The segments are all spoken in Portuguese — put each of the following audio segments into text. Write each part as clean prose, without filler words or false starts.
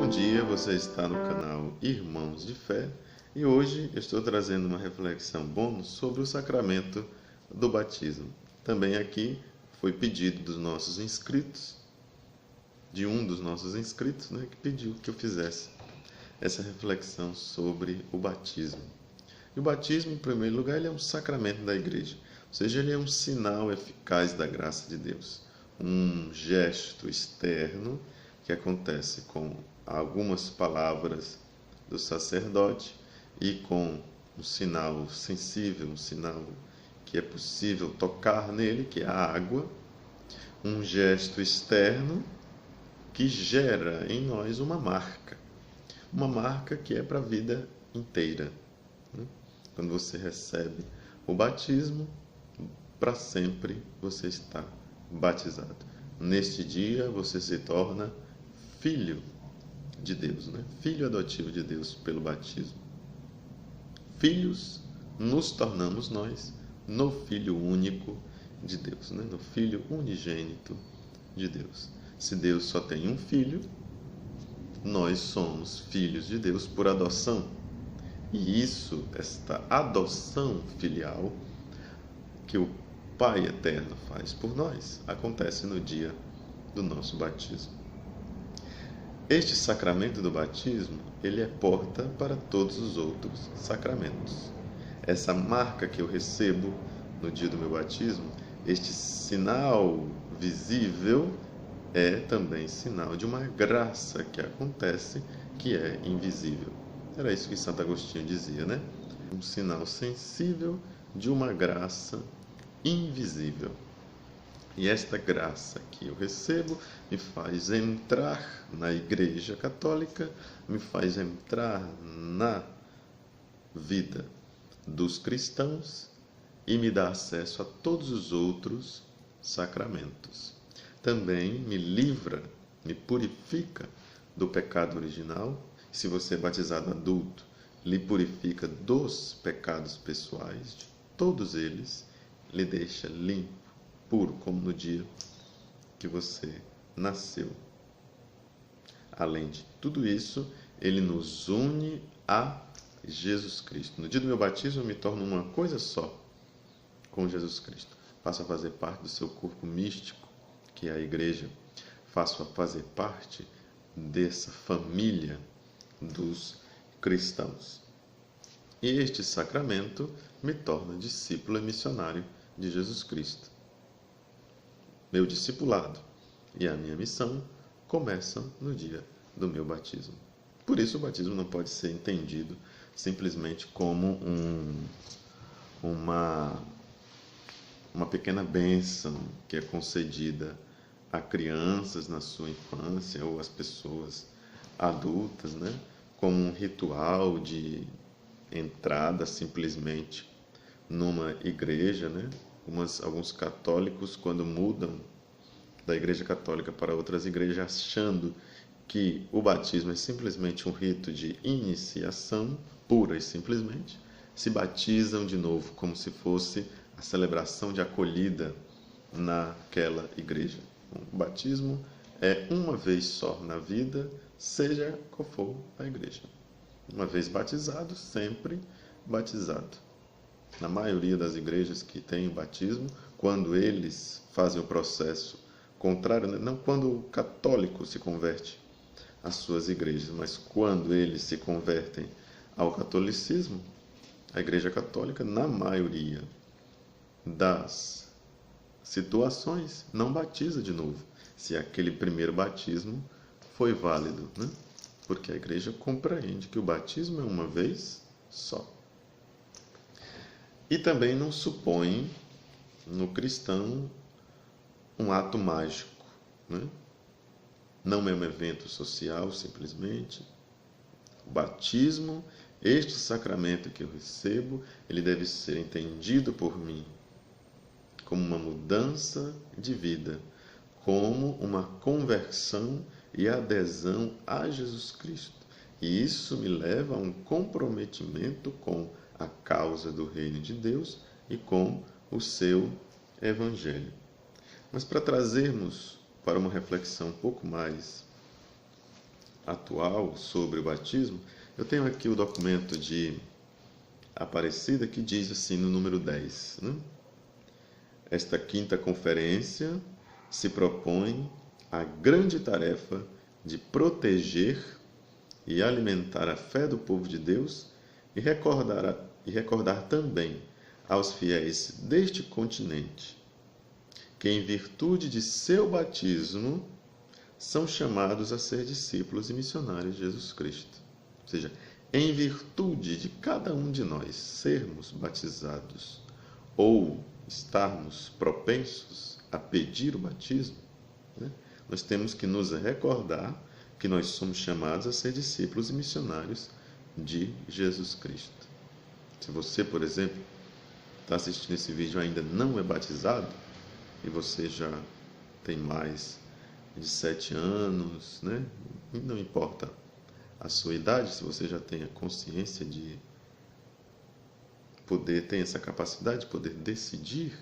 Bom dia, você está no canal Irmãos de Fé e hoje eu estou trazendo uma reflexão bônus sobre o sacramento do batismo. Também aqui foi pedido dos nossos inscritos, de um dos nossos inscritos, que pediu que eu fizesse essa reflexão sobre o batismo. E o batismo, em primeiro lugar, ele é um sacramento da igreja, ou seja, ele é um sinal eficaz da graça de Deus, um gesto externo que acontece com algumas palavras do sacerdote e com um sinal sensível, um sinal que é possível tocar nele, que é a água, um gesto externo que gera em nós uma marca que é para a vida inteira. Quando você recebe o batismo, para sempre você está batizado. Neste dia você se torna filho de Deus, filho adotivo de Deus pelo batismo. Filhos nos tornamos nós no Filho único de Deus, no Filho unigênito de Deus. Se Deus só tem um filho, nós somos filhos de Deus por adoção. E isso, esta adoção filial que o Pai Eterno faz por nós, acontece no dia do nosso batismo. Este sacramento do batismo, ele é porta para todos os outros sacramentos. Essa marca que eu recebo no dia do meu batismo, este sinal visível, é também sinal de uma graça que acontece, que é invisível. Era isso que Santo Agostinho dizia, Um sinal sensível de uma graça invisível. E esta graça que eu recebo me faz entrar na Igreja Católica, me faz entrar na vida dos cristãos e me dá acesso a todos os outros sacramentos. Também me livra, me purifica do pecado original. Se você é batizado adulto, lhe purifica dos pecados pessoais, de todos eles, lhe deixa limpo, puro, como no dia que você nasceu. Além de tudo isso, ele nos une a Jesus Cristo. No dia do meu batismo, eu me torno uma coisa só com Jesus Cristo. Passo a fazer parte do seu corpo místico, que é a igreja. Faço a fazer parte dessa família dos cristãos. E este sacramento me torna discípulo e missionário de Jesus Cristo. Meu discipulado e a minha missão começam no dia do meu batismo. Por isso, o batismo não pode ser entendido simplesmente como uma pequena bênção que é concedida a crianças na sua infância ou às pessoas adultas, como um ritual de entrada simplesmente numa igreja, Alguns católicos, quando mudam da igreja católica para outras igrejas, achando que o batismo é simplesmente um rito de iniciação, pura e simplesmente, se batizam de novo, como se fosse a celebração de acolhida naquela igreja. O batismo é uma vez só na vida, seja qual for a igreja. Uma vez batizado, sempre batizado. Na maioria das igrejas que têm o batismo, quando eles fazem o processo contrário, não quando o católico se converte às suas igrejas, mas quando eles se convertem ao catolicismo, a igreja católica, na maioria das situações, não batiza de novo, se aquele primeiro batismo foi válido, Porque a igreja compreende que o batismo é uma vez só. E também não supõe no cristão um ato mágico, Não é um evento social, simplesmente. O batismo, este sacramento que eu recebo, ele deve ser entendido por mim como uma mudança de vida, como uma conversão e adesão a Jesus Cristo. E isso me leva a um comprometimento com a causa do reino de Deus e com o seu evangelho. Mas para trazermos para uma reflexão um pouco mais atual sobre o batismo, eu tenho aqui o documento de Aparecida que diz assim no número 10, né? Esta quinta conferência se propõe a grande tarefa de proteger e alimentar a fé do povo de Deus e recordar também aos fiéis deste continente que, em virtude de seu batismo, são chamados a ser discípulos e missionários de Jesus Cristo. Ou seja, em virtude de cada um de nós sermos batizados ou estarmos propensos a pedir o batismo, né, nós temos que nos recordar que nós somos chamados a ser discípulos e missionários de Jesus Cristo. Se você, por exemplo, está assistindo esse vídeo e ainda não é batizado, e você já tem mais de 7 anos, né? E não importa a sua idade, se você já tem a consciência de poder, tem essa capacidade de poder decidir,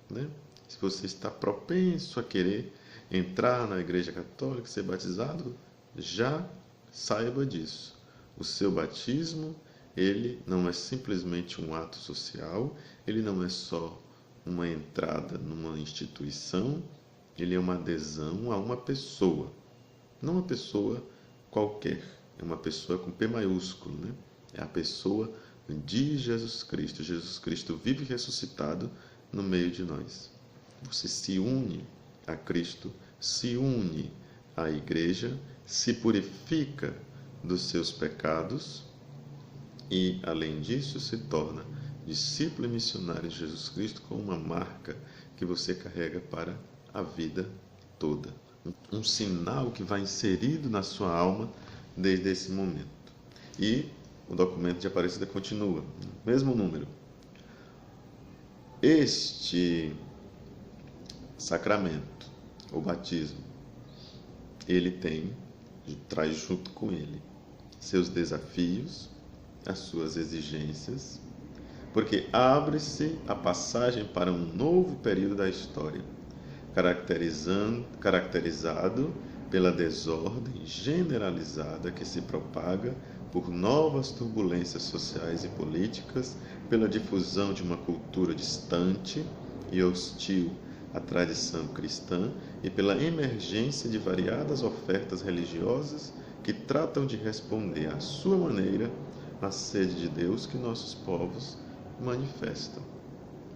né? Se você está propenso a querer entrar na Igreja Católica, ser batizado, já saiba disso. O seu batismo, ele não é simplesmente um ato social, ele não é só uma entrada numa instituição, ele é uma adesão a uma pessoa. Não uma pessoa qualquer, é uma pessoa com P maiúsculo, né? É a pessoa de Jesus Cristo. Jesus Cristo vive ressuscitado no meio de nós. Você se une a Cristo, se une à Igreja, se purifica dos seus pecados e, além disso, se torna discípulo e missionário de Jesus Cristo com uma marca que você carrega para a vida toda. Um sinal que vai inserido na sua alma desde esse momento. E o documento de Aparecida continua, mesmo número. Este sacramento, o batismo, ele traz junto com ele seus desafios, as suas exigências, porque abre-se a passagem para um novo período da história, caracterizado pela desordem generalizada que se propaga por novas turbulências sociais e políticas, pela difusão de uma cultura distante e hostil à tradição cristã e pela emergência de variadas ofertas religiosas que tratam de responder à sua maneira à sede de Deus que nossos povos manifestam.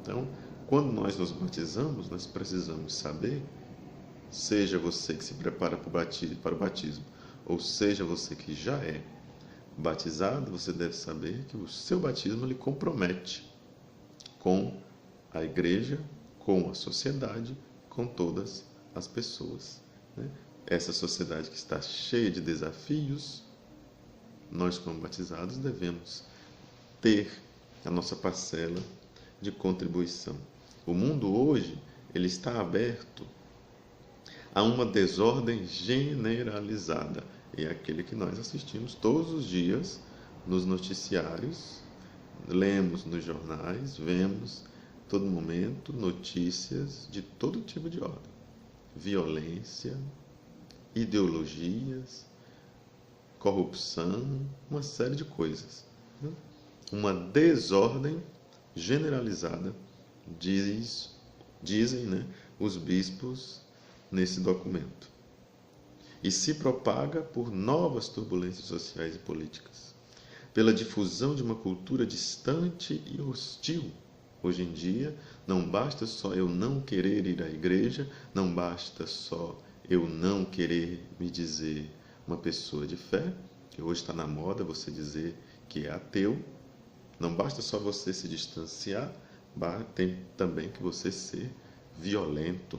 Então, quando nós nos batizamos, nós precisamos saber, seja você que se prepara para o batismo, ou seja você que já é batizado, você deve saber que o seu batismo lhe compromete com a igreja, com a sociedade, com todas as pessoas, né? Essa sociedade que está cheia de desafios, nós como batizados devemos ter a nossa parcela de contribuição. O mundo hoje, ele está aberto a uma desordem generalizada. É aquele que nós assistimos todos os dias nos noticiários, lemos nos jornais, vemos todo momento notícias de todo tipo de ordem. Violência, ideologias, corrupção, uma série de coisas, né? Uma desordem generalizada, dizem, né, os bispos nesse documento. E se propaga por novas turbulências sociais e políticas, pela difusão de uma cultura distante e hostil. Hoje em dia, não basta só eu não querer ir à igreja, não basta só eu não querer me dizer uma pessoa de fé, que hoje está na moda você dizer que é ateu. Não basta só você se distanciar, tem também que você ser violento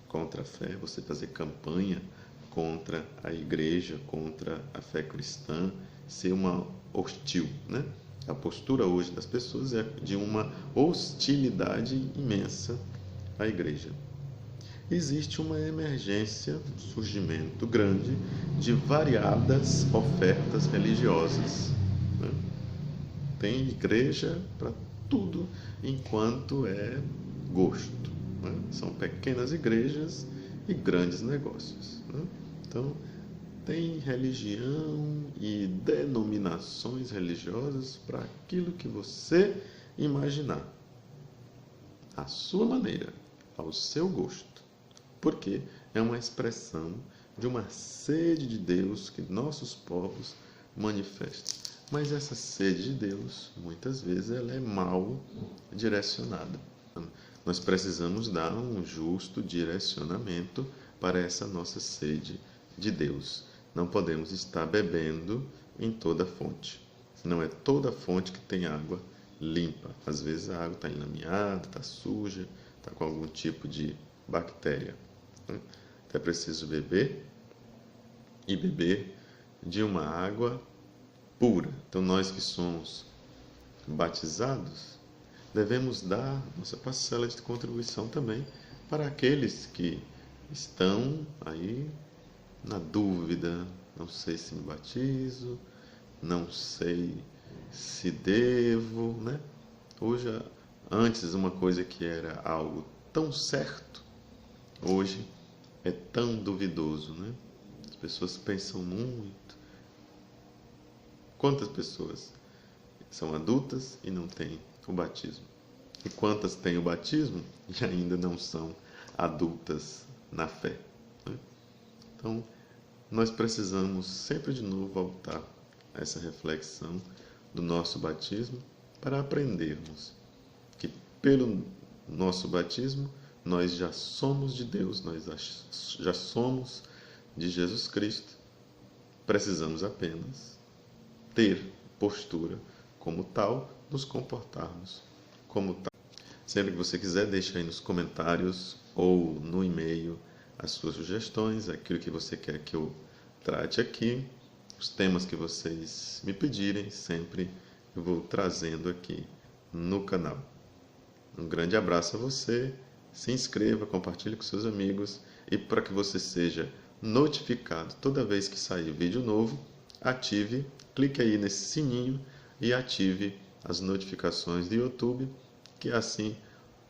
contra a fé, você fazer campanha contra a igreja, contra a fé cristã, ser uma hostil, né? A postura hoje das pessoas é de uma hostilidade imensa à igreja. Existe uma emergência, um surgimento grande de variadas ofertas religiosas, né? Tem igreja para tudo enquanto é gosto, né? São pequenas igrejas e grandes negócios, né? Então, Tem religião e denominações religiosas para aquilo que você imaginar, à sua maneira, ao seu gosto, porque é uma expressão de uma sede de Deus que nossos povos manifestam. Mas essa sede de Deus, muitas vezes, ela é mal direcionada. Nós precisamos dar um justo direcionamento para essa nossa sede de Deus. Não podemos estar bebendo em toda fonte. Não é toda fonte que tem água limpa. Às vezes a água está enlameada, está suja, está com algum tipo de bactéria. Então é preciso beber e beber de uma água pura. Então nós que somos batizados, devemos dar nossa parcela de contribuição também para aqueles que estão aí na dúvida, não sei se me batizo, não sei se devo, né? Hoje, antes uma coisa que era algo tão certo, hoje é tão duvidoso, né? As pessoas pensam muito. Quantas pessoas são adultas e não têm o batismo? E quantas têm o batismo e ainda não são adultas na fé? Né? Então, nós precisamos sempre de novo voltar a essa reflexão do nosso batismo para aprendermos que pelo nosso batismo nós já somos de Deus, nós já somos de Jesus Cristo. Precisamos apenas ter postura como tal, nos comportarmos como tal. Sempre que você quiser, deixa aí nos comentários ou no e-mail as suas sugestões, aquilo que você quer que eu trate aqui, os temas que vocês me pedirem, sempre eu vou trazendo aqui no canal. Um grande abraço a você, se inscreva, compartilhe com seus amigos e para que você seja notificado toda vez que sair vídeo novo, clique aí nesse sininho e ative as notificações do YouTube, que assim,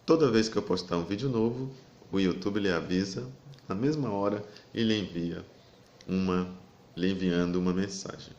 toda vez que eu postar um vídeo novo, o YouTube lhe avisa na mesma hora e lhe enviando uma mensagem.